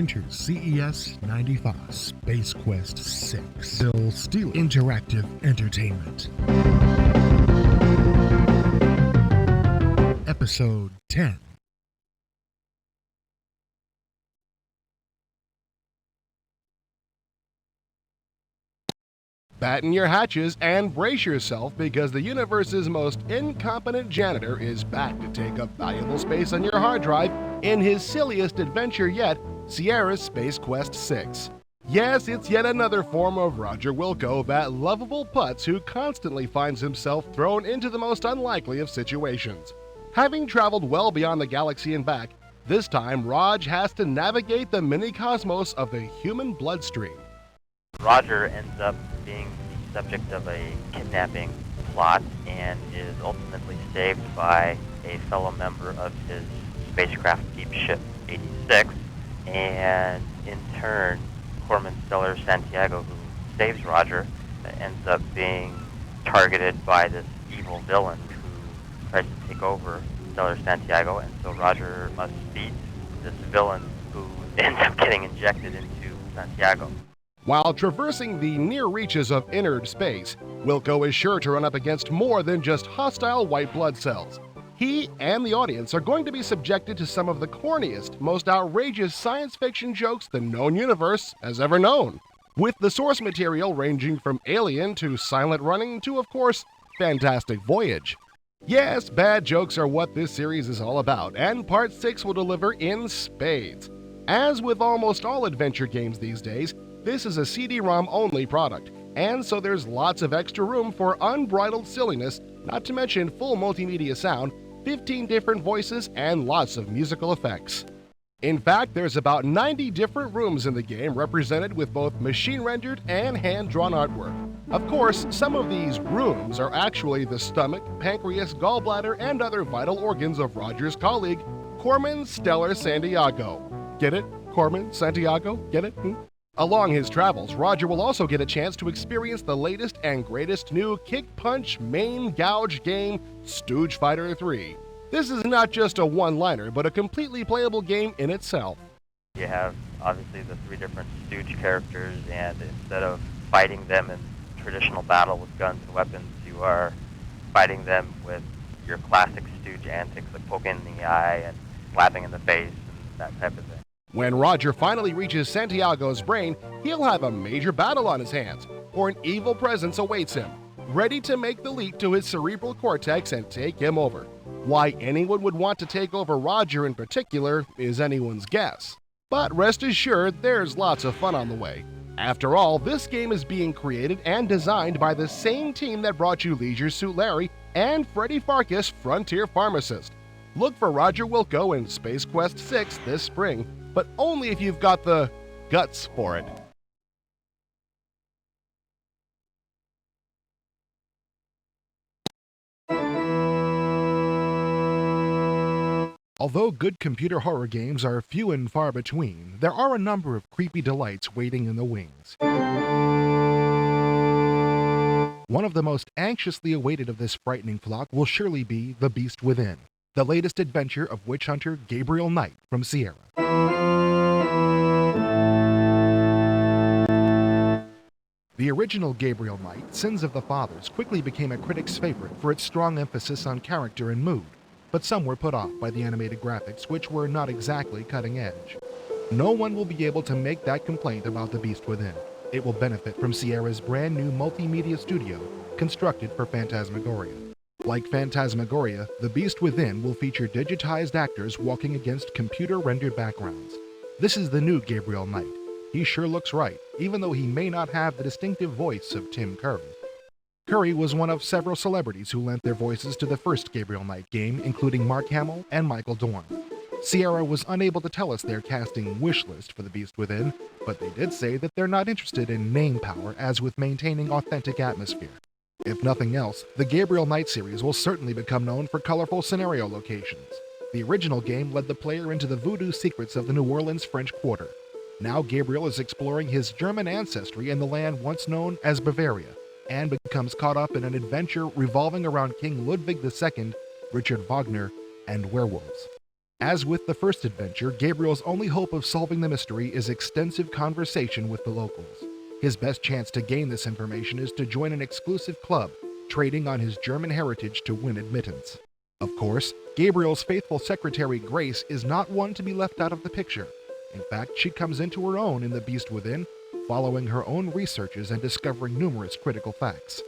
Winter CES 95 Space Quest 6 Bill Steele Interactive Entertainment. Episode 10. Batten your hatches and brace yourself because the universe's most incompetent janitor is back to take up valuable space on your hard drive in his silliest adventure yet, Sierra's Space Quest 6. Yes, it's yet another form of Roger Wilco, that lovable Putz who constantly finds himself thrown into the most unlikely of situations. Having traveled well beyond the galaxy and back, this time Raj has to navigate the mini-cosmos of the human bloodstream. Roger ends up being the subject of a kidnapping plot and is ultimately saved by a fellow member of his spacecraft deep ship 86, and in turn, Corman Stellar Santiago, who saves Roger, ends up being targeted by this evil villain who tries to take over Stellar Santiago, and so Roger must beat this villain who ends up getting injected into Santiago. While traversing the near reaches of inner space, Wilco is sure to run up against more than just hostile white blood cells. He and the audience are going to be subjected to some of the corniest, most outrageous science fiction jokes the known universe has ever known, with the source material ranging from Alien to Silent Running to, of course, Fantastic Voyage. Yes, bad jokes are what this series is all about, and Part 6 will deliver in spades. As with almost all adventure games these days, this is a CD-ROM only product, and so there's lots of extra room for unbridled silliness, not to mention full multimedia sound, 15 different voices, and lots of musical effects. In fact, there's about 90 different rooms in the game represented with both machine-rendered and hand-drawn artwork. Of course, some of these rooms are actually the stomach, pancreas, gallbladder, and other vital organs of Roger's colleague, Corman Stellar Santiago. Get it? Corman Santiago? Get it? Along his travels, Roger will also get a chance to experience the latest and greatest new kick-punch main gouge game, Stooge Fighter III. This is not just a one-liner, but a completely playable game in itself. You have, obviously, the three different Stooge characters, and instead of fighting them in traditional battle with guns and weapons, you are fighting them with your classic Stooge antics, like poking in the eye and slapping in the face and that type of thing. When Roger finally reaches Santiago's brain, he'll have a major battle on his hands, or an evil presence awaits him, ready to make the leap to his cerebral cortex and take him over. Why anyone would want to take over Roger in particular is anyone's guess. But rest assured, there's lots of fun on the way. After all, this game is being created and designed by the same team that brought you Leisure Suit Larry and Freddy Farkas' Frontier Pharmacist. Look for Roger Wilco in Space Quest 6 this spring, but only if you've got the guts for it. Although good computer horror games are few and far between, there are a number of creepy delights waiting in the wings. One of the most anxiously awaited of this frightening flock will surely be The Beast Within, the latest adventure of witch hunter Gabriel Knight from Sierra. The original Gabriel Knight, Sins of the Fathers, quickly became a critic's favorite for its strong emphasis on character and mood, but some were put off by the animated graphics, which were not exactly cutting edge. No one will be able to make that complaint about The Beast Within. It will benefit from Sierra's brand new multimedia studio, constructed for Phantasmagoria. Like Phantasmagoria, The Beast Within will feature digitized actors walking against computer-rendered backgrounds. This is the new Gabriel Knight. He sure looks right, even though he may not have the distinctive voice of Tim Curry. Curry was one of several celebrities who lent their voices to the first Gabriel Knight game, including Mark Hamill and Michael Dorn. Sierra was unable to tell us their casting wish list for The Beast Within, but they did say that they're not interested in name power as with maintaining authentic atmosphere. If nothing else, the Gabriel Knight series will certainly become known for colorful scenario locations. The original game led the player into the voodoo secrets of the New Orleans French Quarter. Now Gabriel is exploring his German ancestry in the land once known as Bavaria, and becomes caught up in an adventure revolving around King Ludwig II, Richard Wagner, and werewolves. As with the first adventure, Gabriel's only hope of solving the mystery is extensive conversation with the locals. His best chance to gain this information is to join an exclusive club, trading on his German heritage to win admittance. Of course, Gabriel's faithful secretary Grace is not one to be left out of the picture. In fact, she comes into her own in The Beast Within, following her own researches and discovering numerous critical facts.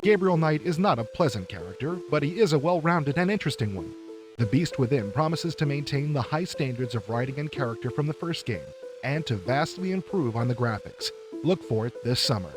Gabriel Knight is not a pleasant character, but he is a well-rounded and interesting one. The Beast Within promises to maintain the high standards of writing and character from the first game, and to vastly improve on the graphics. Look for it this summer.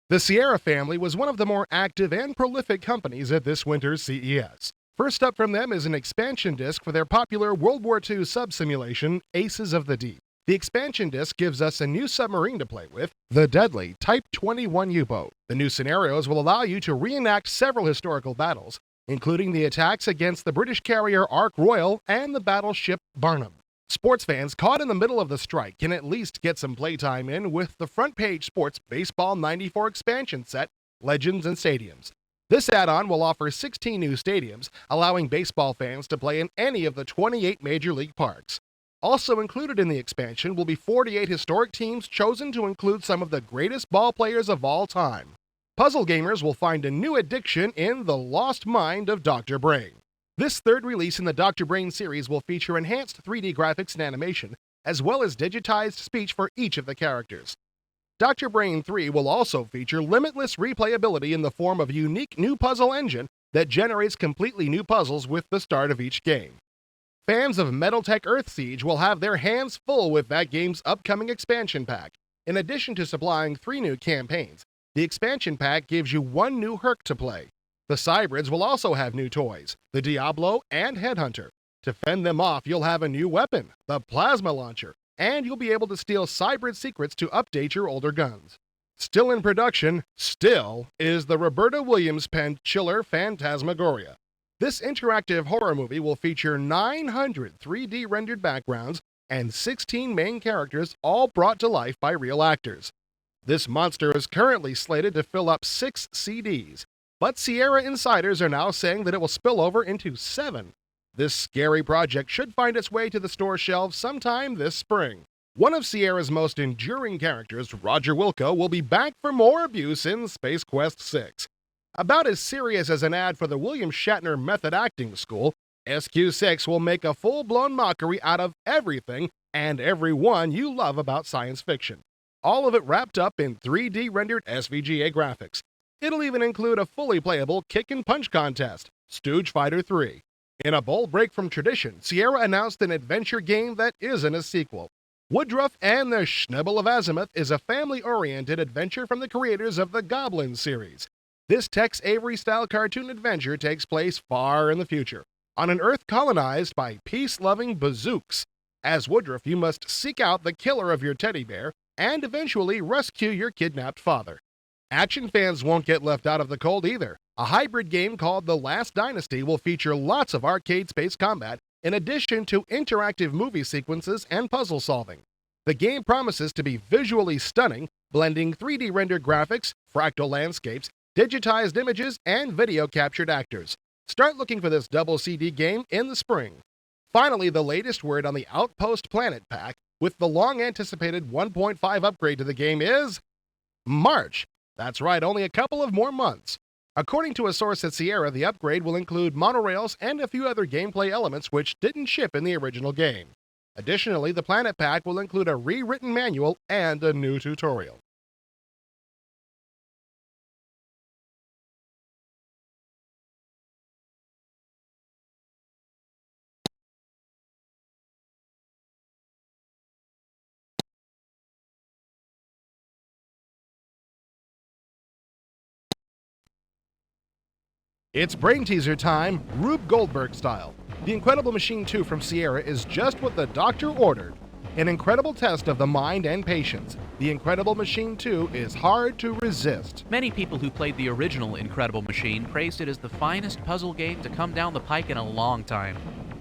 The Sierra family was one of the more active and prolific companies at this winter's CES. First up from them is an expansion disc for their popular World War II sub-simulation, Aces of the Deep. The expansion disc gives us a new submarine to play with, the deadly Type 21 U-boat. The new scenarios will allow you to reenact several historical battles, including the attacks against the British carrier Ark Royal and the battleship Barnum. Sports fans caught in the middle of the strike can at least get some playtime in with the Front Page Sports Baseball 94 expansion set, Legends and Stadiums. This add-on will offer 16 new stadiums, allowing baseball fans to play in any of the 28 major league parks. Also included in the expansion will be 48 historic teams chosen to include some of the greatest ball players of all time. Puzzle gamers will find a new addiction in The Lost Mind of Dr. Brain. This third release in the Dr. Brain series will feature enhanced 3D graphics and animation, as well as digitized speech for each of the characters. Dr. Brain 3 will also feature limitless replayability in the form of a unique new puzzle engine that generates completely new puzzles with the start of each game. Fans of MetalTech Earthsiege will have their hands full with that game's upcoming expansion pack. In addition to supplying 3 new campaigns, the expansion pack gives you 1 new Herc to play. The Cybrids will also have new toys, the Diablo and Headhunter. To fend them off, you'll have a new weapon, the Plasma Launcher, and you'll be able to steal Cybrid secrets to update your older guns. Still in production, is the Roberta Williams-penned chiller Phantasmagoria. This interactive horror movie will feature 900 3D rendered backgrounds and 16 main characters, all brought to life by real actors. This monster is currently slated to fill up 6 CDs, but Sierra insiders are now saying that it will spill over into 7. This scary project should find its way to the store shelves sometime this spring. One of Sierra's most enduring characters, Roger Wilco, will be back for more abuse in Space Quest 6. About as serious as an ad for the William Shatner Method Acting School, SQ6 will make a full-blown mockery out of everything and everyone you love about science fiction. All of it wrapped up in 3D rendered SVGA graphics. It'll even include a fully playable kick and punch contest, Stooge Fighter III. In a bold break from tradition, Sierra announced an adventure game that isn't a sequel. Woodruff and the Schnabel of Azimuth is a family-oriented adventure from the creators of the Goblin series. This Tex Avery-style cartoon adventure takes place far in the future, on an Earth colonized by peace-loving bazooks. As Woodruff, you must seek out the killer of your teddy bear and eventually rescue your kidnapped father. Action fans won't get left out of the cold either. A hybrid game called The Last Dynasty will feature lots of arcade space combat in addition to interactive movie sequences and puzzle solving. The game promises to be visually stunning, blending 3D rendered graphics, fractal landscapes, digitized images, and video captured actors. Start looking for this double CD game in the spring. Finally, the latest word on the Outpost Planet pack with the long-anticipated 1.5 upgrade to the game is March. That's right, only a couple of more months. According to a source at Sierra, the upgrade will include monorails and a few other gameplay elements which didn't ship in the original game. Additionally, the Planet Pack will include a rewritten manual and a new tutorial. It's brain teaser time, Rube Goldberg style. The Incredible Machine 2 from Sierra is just what the doctor ordered. An incredible test of the mind and patience. The Incredible Machine 2 is hard to resist. Many people who played the original Incredible Machine praised it as the finest puzzle game to come down the pike in a long time.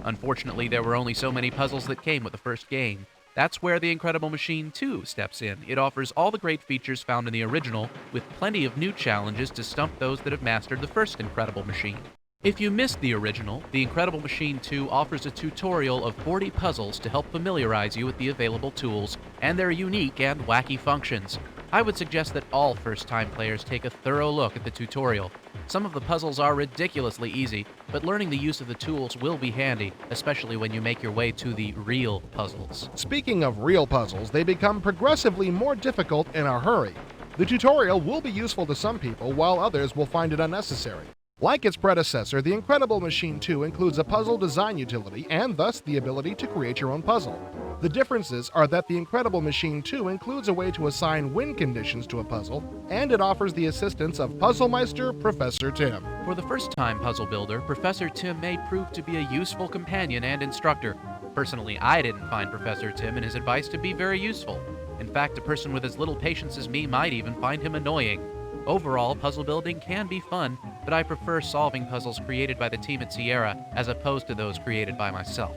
Unfortunately, there were only so many puzzles that came with the first game. That's where The Incredible Machine 2 steps in. It offers all the great features found in the original, with plenty of new challenges to stump those that have mastered the first Incredible Machine. If you missed the original, The Incredible Machine 2 offers a tutorial of 40 puzzles to help familiarize you with the available tools and their unique and wacky functions. I would suggest that all first-time players take a thorough look at the tutorial. Some of the puzzles are ridiculously easy, but learning the use of the tools will be handy, especially when you make your way to the real puzzles. Speaking of real puzzles, they become progressively more difficult in a hurry. The tutorial will be useful to some people, while others will find it unnecessary. Like its predecessor, The Incredible Machine 2 includes a puzzle design utility and thus the ability to create your own puzzle. The differences are that The Incredible Machine 2 includes a way to assign win conditions to a puzzle, and it offers the assistance of Puzzlemeister Professor Tim. For the first-time puzzle builder, Professor Tim may prove to be a useful companion and instructor. Personally, I didn't find Professor Tim and his advice to be very useful. In fact, a person with as little patience as me might even find him annoying. Overall, puzzle building can be fun, but I prefer solving puzzles created by the team at Sierra as opposed to those created by myself.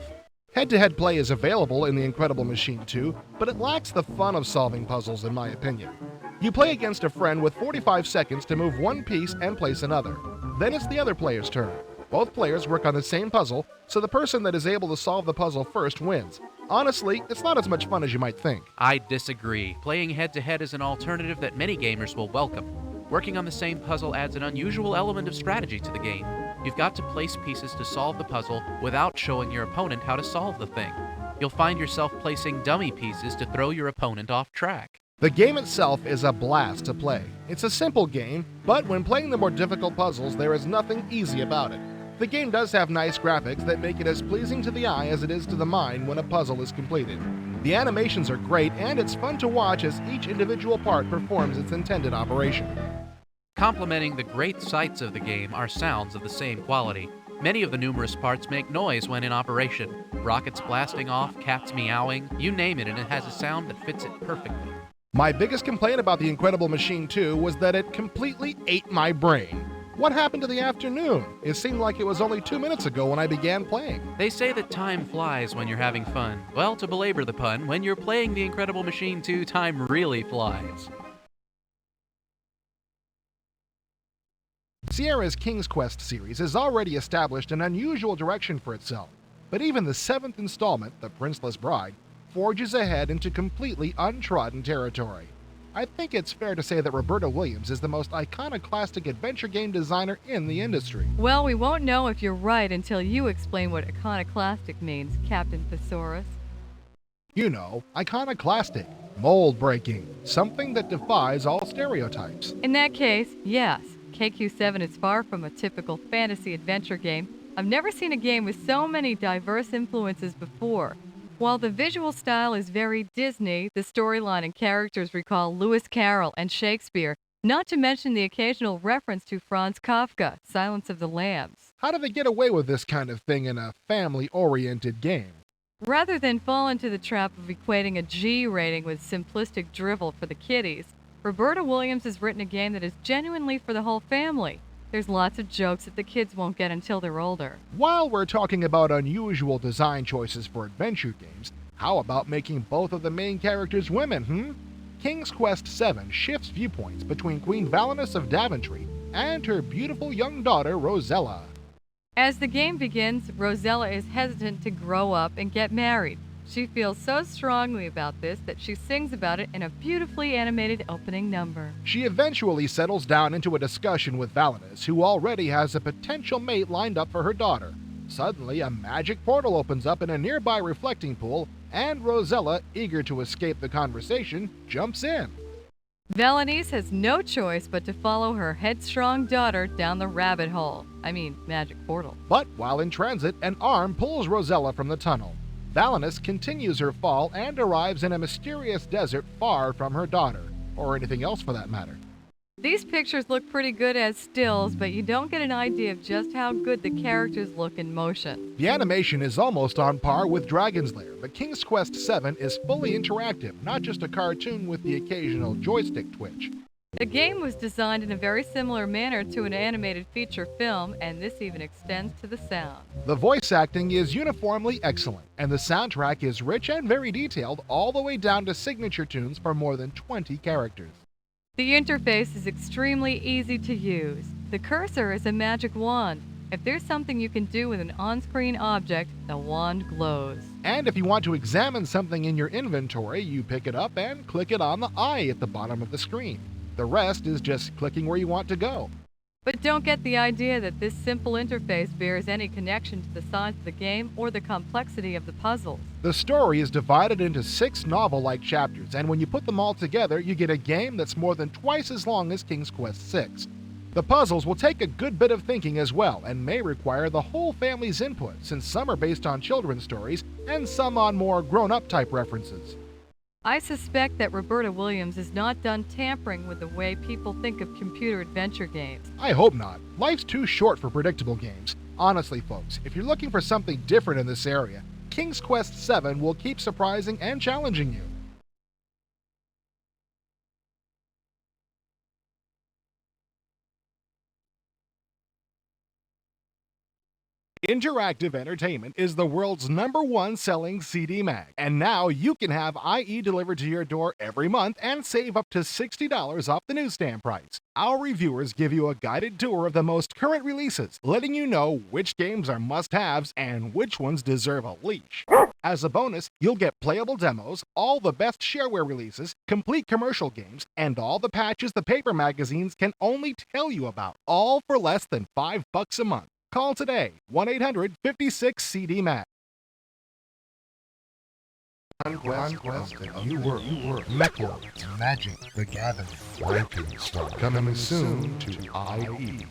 Head-to-head play is available in The Incredible Machine 2, but it lacks the fun of solving puzzles in my opinion. You play against a friend with 45 seconds to move one piece and place another. Then it's the other player's turn. Both players work on the same puzzle, so the person that is able to solve the puzzle first wins. Honestly, it's not as much fun as you might think. I disagree. Playing head-to-head is an alternative that many gamers will welcome. Working on the same puzzle adds an unusual element of strategy to the game. You've got to place pieces to solve the puzzle without showing your opponent how to solve the thing. You'll find yourself placing dummy pieces to throw your opponent off track. The game itself is a blast to play. It's a simple game, but when playing the more difficult puzzles, there is nothing easy about it. The game does have nice graphics that make it as pleasing to the eye as it is to the mind when a puzzle is completed. The animations are great, and it's fun to watch as each individual part performs its intended operation. Complementing the great sights of the game are sounds of the same quality. Many of the numerous parts make noise when in operation. Rockets blasting off, cats meowing, you name it, and it has a sound that fits it perfectly. My biggest complaint about The Incredible Machine 2 was that it completely ate my brain. What happened to the afternoon? It seemed like it was only 2 minutes ago when I began playing. They say that time flies when you're having fun. Well, to belabor the pun, when you're playing The Incredible Machine 2, time really flies. Sierra's King's Quest series has already established an unusual direction for itself, but even the 7th installment, The Princeless Bride, forges ahead into completely untrodden territory. I think it's fair to say that Roberta Williams is the most iconoclastic adventure game designer in the industry. Well, we won't know if you're right until you explain what iconoclastic means, Captain Thesaurus. You know, iconoclastic, mold-breaking, something that defies all stereotypes. In that case, yes. KQ7 is far from a typical fantasy adventure game. I've never seen a game with so many diverse influences before. While the visual style is very Disney, the storyline and characters recall Lewis Carroll and Shakespeare, not to mention the occasional reference to Franz Kafka, Silence of the Lambs. How do they get away with this kind of thing in a family-oriented game? Rather than fall into the trap of equating a G rating with simplistic drivel for the kiddies, Roberta Williams has written a game that is genuinely for the whole family. There's lots of jokes that the kids won't get until they're older. While we're talking about unusual design choices for adventure games, how about making both of the main characters women, King's Quest VII shifts viewpoints between Queen Valinus of Daventry and her beautiful young daughter, Rosella. As the game begins, Rosella is hesitant to grow up and get married. She feels so strongly about this that she sings about it in a beautifully animated opening number. She eventually settles down into a discussion with Valinus, who already has a potential mate lined up for her daughter. Suddenly, a magic portal opens up in a nearby reflecting pool, and Rosella, eager to escape the conversation, jumps in. Valinus has no choice but to follow her headstrong daughter down the rabbit hole. Magic portal. But while in transit, an arm pulls Rosella from the tunnel. Valinus continues her fall and arrives in a mysterious desert far from her daughter, or anything else for that matter. These pictures look pretty good as stills, but you don't get an idea of just how good the characters look in motion. The animation is almost on par with Dragon's Lair, but King's Quest VII is fully interactive, not just a cartoon with the occasional joystick twitch. The game was designed in a very similar manner to an animated feature film, and this even extends to the sound. The voice acting is uniformly excellent, and the soundtrack is rich and very detailed all the way down to signature tunes for more than 20 characters. The interface is extremely easy to use. The cursor is a magic wand. If there's something you can do with an on-screen object, the wand glows. And if you want to examine something in your inventory, you pick it up and click it on the eye at the bottom of the screen. The rest is just clicking where you want to go. But don't get the idea that this simple interface bears any connection to the size of the game or the complexity of the puzzles. The story is divided into 6 novel-like chapters, and when you put them all together, you get a game that's more than twice as long as King's Quest VI. The puzzles will take a good bit of thinking as well, and may require the whole family's input, since some are based on children's stories and some on more grown-up type references. I suspect that Roberta Williams is not done tampering with the way people think of computer adventure games. I hope not. Life's too short for predictable games. Honestly, folks, if you're looking for something different in this area, King's Quest VII will keep surprising and challenging you. Interactive Entertainment is the world's #1 selling CD mag, and now you can have IE delivered to your door every month and save up to $60 off the newsstand price. Our reviewers give you a guided tour of the most current releases, letting you know which games are must-haves and which ones deserve a leash. As a bonus, you'll get playable demos, all the best shareware releases, complete commercial games, and all the patches the paper magazines can only tell you about, all for less than $5 a month. Call today, 1-800-56-CD-MAG. Conquest, you were Mechlord, Magic the Gathering, Frankenstein, coming soon to IE.